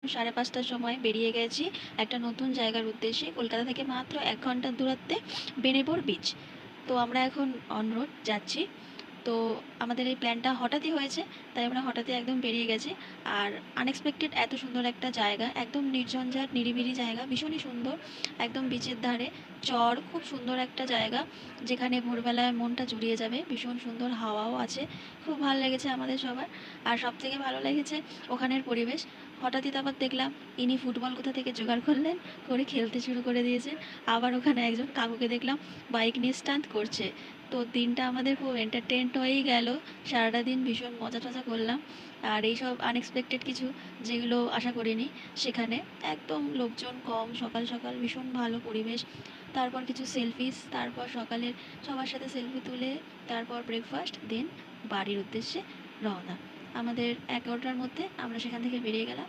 5:30টার সময় বেরিয়ে গেছি একটা নতুন জায়গার উদ্দেশ্যে। কলকাতা থেকে মাত্র 1 ঘন্টার দূরত্বে বেনিপুর বিচ। তো আমরা এখন অন রোড যাচ্ছি। তো আমাদের এই প্ল্যানটা হঠাৎই হয়েছে, তাই আমরা হঠাৎই একদম বেরিয়ে গেছি। আর আনএক্সপেক্টেড এত সুন্দর একটা জায়গা, একদম নির্ঝঞ্ঝাট নিরিবিলি জায়গা, ভীষণই সুন্দর। একদম বিচের ধারে চর, খুব সুন্দর একটা জায়গা যেখানে ভোরবেলায় মনটা জুড়িয়ে যাবে। ভীষণ সুন্দর হাওয়াও আছে, খুব ভালো লেগেছে আমাদের সবার। আর সব থেকে ভালো লেগেছে ওখানের পরিবেশ। হঠাৎই তারপর দেখলাম ইনি ফুটবল কোথা থেকে জোগাড় করলেন, করে খেলতে শুরু করে দিয়েছেন। আবার ওখানে একজন কাকুকে দেখলাম বাইক নিয়ে স্টান্ট করছে। তো দিনটা আমাদের খুব এন্টারটেইনড হয়েই গেল। সারাটা দিন ভীষণ মজা টজা করলাম। আর এইসব আনএক্সপেক্টেড কিছু, যেগুলো আশা করিনি, সেখানে একদম লোকজন কম, সকাল সকাল ভীষণ ভালো পরিবেশ। তারপর কিছু সেলফিস, তারপর সকালের সবার সাথে সেলফি তুলে, তারপর ব্রেকফাস্ট, দেন বাড়ির উদ্দেশ্যে রওনা। আমাদের 11টার মধ্যে আমরা সেখান থেকে বেরিয়ে গেলাম।